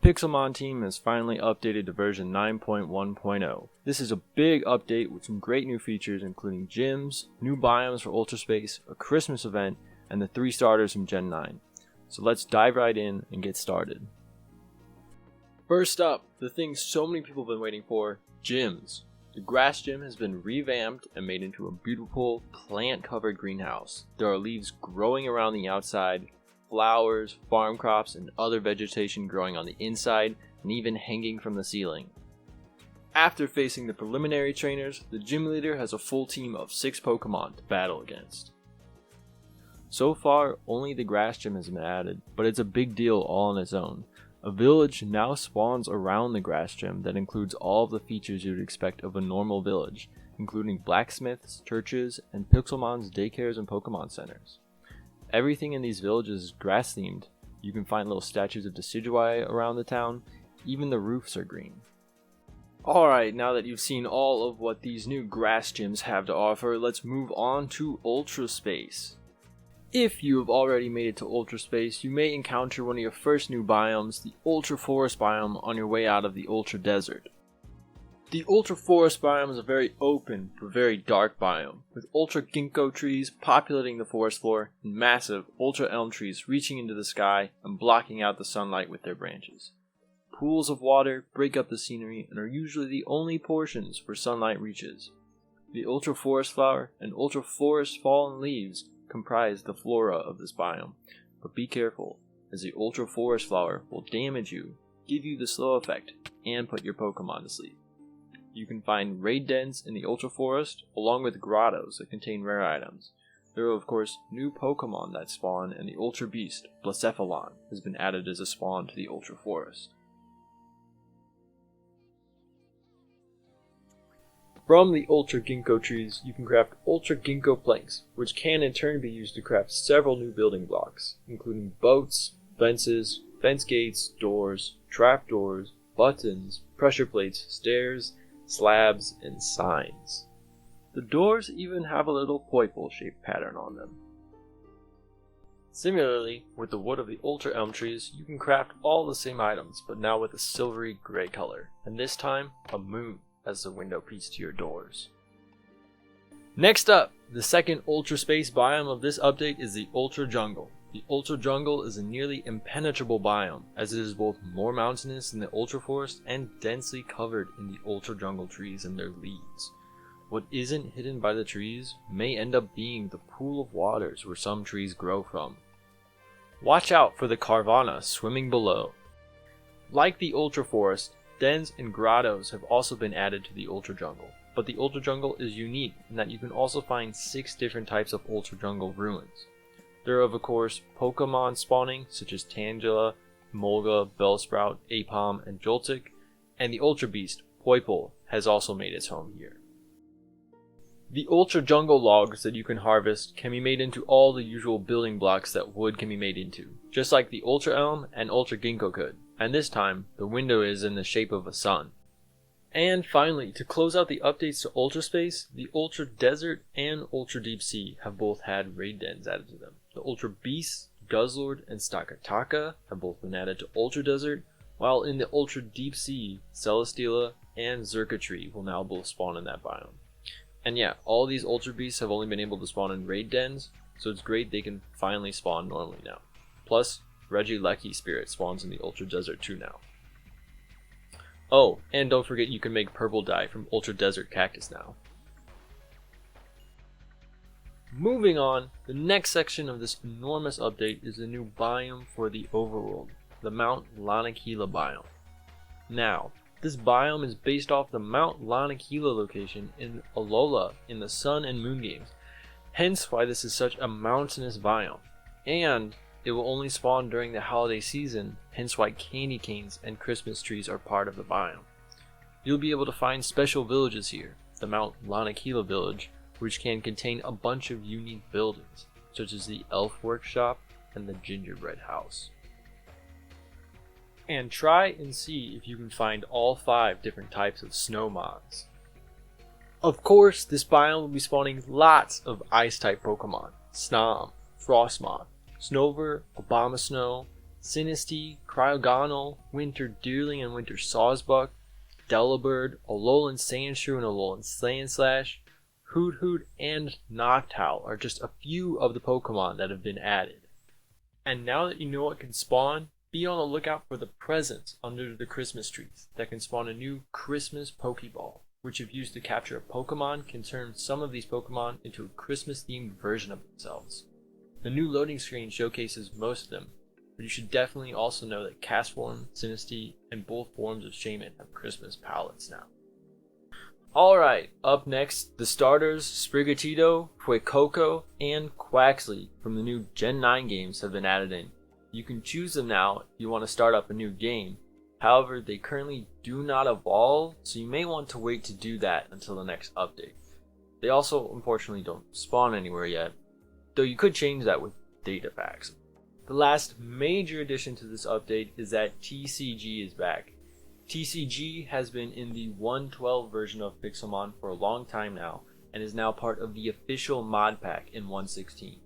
Pixelmon team has finally updated to version 9.1.0. This is a big update with some great new features including gyms, new biomes for Ultra Space, a Christmas event, and the 3 starters from Gen 9. So let's dive right in and get started. First up, the thing so many people have been waiting for, gyms. The grass gym has been revamped and made into a beautiful plant-covered greenhouse. There are leaves growing around the outside, flowers, farm crops, and other vegetation growing on the inside and even hanging from the ceiling. After facing the preliminary trainers, the gym leader has a full team of 6 Pokemon to battle against. So far, only the grass gym has been added, but it's a big deal all on its own. A village now spawns around the grass gym that includes all of the features you'd expect of a normal village, including blacksmiths, churches, and Pixelmon's daycares and Pokemon centers. Everything in these villages is grass themed. You can find little statues of Decidueye around the town, even the roofs are green. Alright, now that you've seen all of what these new grass gyms have to offer, let's move on to Ultra Space. If you have already made it to Ultra Space, you may encounter one of your first new biomes, the Ultra Forest biome, on your way out of the Ultra Desert. The Ultra Forest biome is a very open but very dark biome, with Ultra Ginkgo trees populating the forest floor and massive Ultra Elm trees reaching into the sky and blocking out the sunlight with their branches. Pools of water break up the scenery and are usually the only portions where sunlight reaches. The Ultra Forest flower and Ultra Forest fallen leaves comprise the flora of this biome, but be careful, as the Ultra Forest flower will damage you, give you the slow effect, and put your Pokemon to sleep. You can find raid dens in the Ultra Forest, along with grottos that contain rare items. There are of course new Pokemon that spawn, and the Ultra Beast, Blacephalon, has been added as a spawn to the Ultra Forest. From the Ultra Ginkgo trees, you can craft Ultra Ginkgo planks, which can in turn be used to craft several new building blocks, including boats, fences, fence gates, doors, trapdoors, buttons, pressure plates, stairs, slabs, and signs. The doors even have a little poiple-shaped pattern on them. Similarly, with the wood of the Ultra Elm trees, you can craft all the same items, but now with a silvery gray color, and this time, a moon as the window piece to your doors. Next up, the second Ultra Space biome of this update is the Ultra Jungle. The Ultra Jungle is a nearly impenetrable biome, as it is both more mountainous than the Ultra Forest and densely covered in the Ultra Jungle trees and their leaves. What isn't hidden by the trees may end up being the pool of waters where some trees grow from. Watch out for the Carvana swimming below. Like the Ultra Forest, dens and grottos have also been added to the Ultra Jungle, but the Ultra Jungle is unique in that you can also find 6 different types of Ultra Jungle ruins. There are of course Pokemon spawning such as Tangela, Molga, Bellsprout, Apom, and Joltik, and the Ultra Beast, Poipole, has also made its home here. The Ultra Jungle logs that you can harvest can be made into all the usual building blocks that wood can be made into, just like the Ultra Elm and Ultra Ginkgo could. And this time, the window is in the shape of a sun. And finally, to close out the updates to Ultra Space, the Ultra Desert and Ultra Deep Sea have both had raid dens added to them. The Ultra Beasts, Guzzlord, and Stakataka have both been added to Ultra Desert, while in the Ultra Deep Sea, Celesteela and Xurkitree will now both spawn in that biome. And yeah, all these Ultra Beasts have only been able to spawn in raid dens, so it's great they can finally spawn normally now. Plus, Regieleki Spirit spawns in the Ultra Desert too now. Oh, and don't forget you can make purple dye from Ultra Desert Cactus now. Moving on, the next section of this enormous update is the new biome for the Overworld, the Mount Lanakila biome. Now, this biome is based off the Mount Lanakila location in Alola in the Sun and Moon games, hence why this is such a mountainous biome. And it will only spawn during the holiday season, hence why candy canes and Christmas trees are part of the biome. You'll be able to find special villages here, the Mount Lanakila village, which can contain a bunch of unique buildings, such as the Elf Workshop and the Gingerbread House. And try and see if you can find all 5 different types of snow mods. Of course, this biome will be spawning lots of Ice-type Pokemon, Snom, Frostmoth, Snover, Abomasnow, Sinistea, Cryogonal, Winter Deerling and Winter Sawsbuck, Delibird, Alolan Sandshrew and Alolan Sandslash, Hoot Hoot, and Noctowl are just a few of the Pokemon that have been added. And now that you know what can spawn, be on the lookout for the presents under the Christmas trees that can spawn a new Christmas Pokeball, which if used to capture a Pokemon can turn some of these Pokemon into a Christmas themed version of themselves. The new loading screen showcases most of them, but you should definitely also know that Castform, Sinistea, and both forms of Shaman have Christmas palettes now. Alright, up next, the starters Sprigatito, Fuecoco, and Quaxly from the new Gen 9 games have been added in. You can choose them now if you want to start up a new game. However, they currently do not evolve, so you may want to wait to do that until the next update. They also, unfortunately, don't spawn anywhere yet, though you could change that with data packs. The last major addition to this update is that TCG is back. TCG has been in the 1.12 version of Pixelmon for a long time now, and is now part of the official mod pack in 1.16.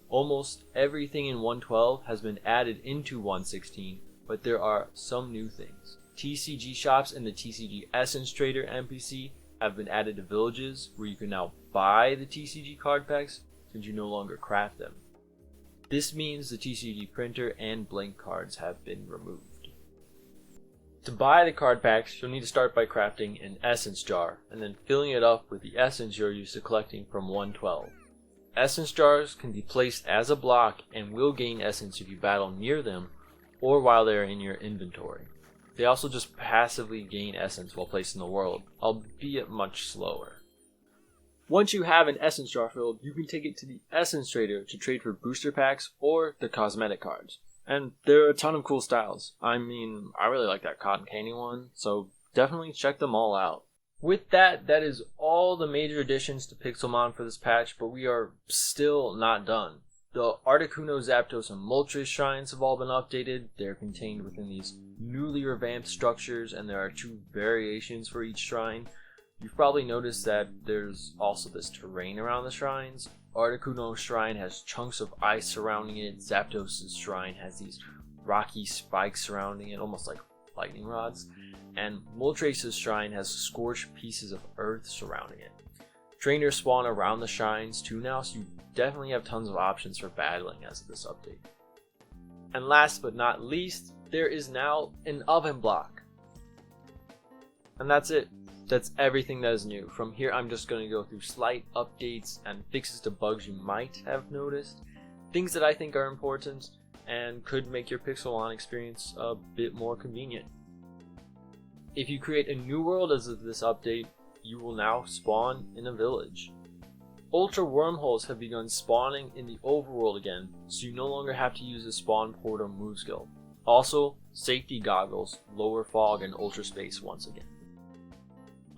Almost everything in 1.12 has been added into 1.16, but there are some new things. TCG shops and the TCG Essence Trader NPC have been added to villages, where you can now buy the TCG card packs since you no longer craft them. This means the TCG printer and blank cards have been removed. To buy the card packs, you'll need to start by crafting an essence jar, and then filling it up with the essence you're used to collecting from 1.12. Essence jars can be placed as a block and will gain essence if you battle near them, or while they are in your inventory. They also just passively gain essence while placed in the world, albeit much slower. Once you have an essence jar filled, you can take it to the Essence Trader to trade for booster packs or the cosmetic cards. And there are a ton of cool styles. I mean, I really like that cotton candy one, so definitely check them all out. With that, that is all the major additions to Pixelmon for this patch, but we are still not done. The Articuno, Zapdos, and Moltres shrines have all been updated. They're contained within these newly revamped structures, and there are 2 variations for each shrine. You've probably noticed that there's also this terrain around the shrines. Articuno's shrine has chunks of ice surrounding it. Zapdos' shrine has these rocky spikes surrounding it, almost like lightning rods. And Moltres' shrine has scorched pieces of earth surrounding it. Trainers spawn around the shrines too now, so you definitely have tons of options for battling as of this update. And last but not least, there is now an oven block. And that's it. That's everything that is new. From here, I'm just going to go through slight updates and fixes to bugs you might have noticed, things that I think are important and could make your Pixelmon experience a bit more convenient. If you create a new world as of this update, you will now spawn in a village. Ultra wormholes have begun spawning in the Overworld again, so you no longer have to use the spawn portal move skill. Also, safety goggles lower fog and ultra space once again.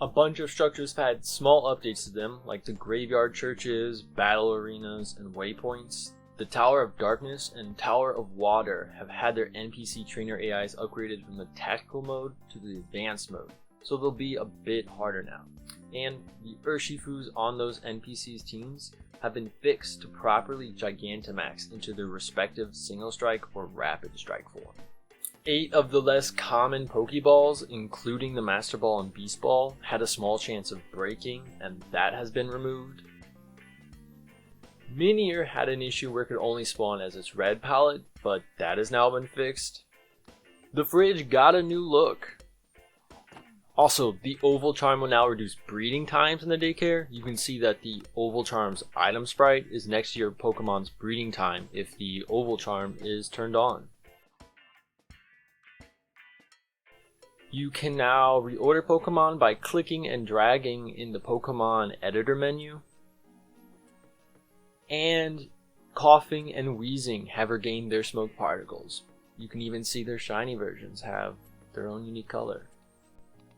A bunch of structures have had small updates to them, like the graveyard churches, battle arenas, and waypoints. The Tower of Darkness and Tower of Water have had their NPC trainer AIs upgraded from the tactical mode to the advanced mode, so they'll be a bit harder now. And the Urshifus on those NPCs teams have been fixed to properly Gigantamax into their respective single strike or rapid strike form. 8 of the less common Pokeballs, including the Master Ball and Beast Ball, had a small chance of breaking, and that has been removed. Minior had an issue where it could only spawn as its red palette, but that has now been fixed. The fridge got a new look. Also, the Oval Charm will now reduce breeding times in the daycare. You can see that the Oval Charm's item sprite is next to your Pokemon's breeding time if the Oval Charm is turned on. You can now reorder Pokemon by clicking and dragging in the Pokemon editor menu. And Coughing and Wheezing have regained their smoke particles. You can even see their shiny versions have their own unique color.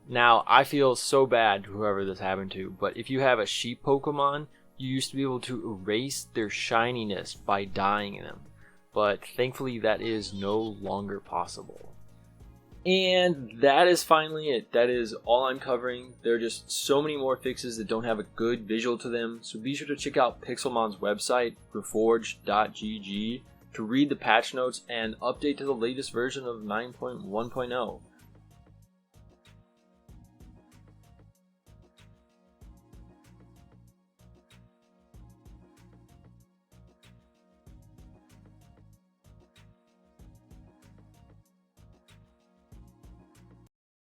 Now, I feel so bad to whoever this happened to, but if you have a sheep Pokemon, you used to be able to erase their shininess by dyeing them. But thankfully that is no longer possible. And that is finally it. That is all I'm covering. There are just so many more fixes that don't have a good visual to them, so be sure to check out Pixelmon's website, reforge.gg, to read the patch notes and update to the latest version of 9.1.0.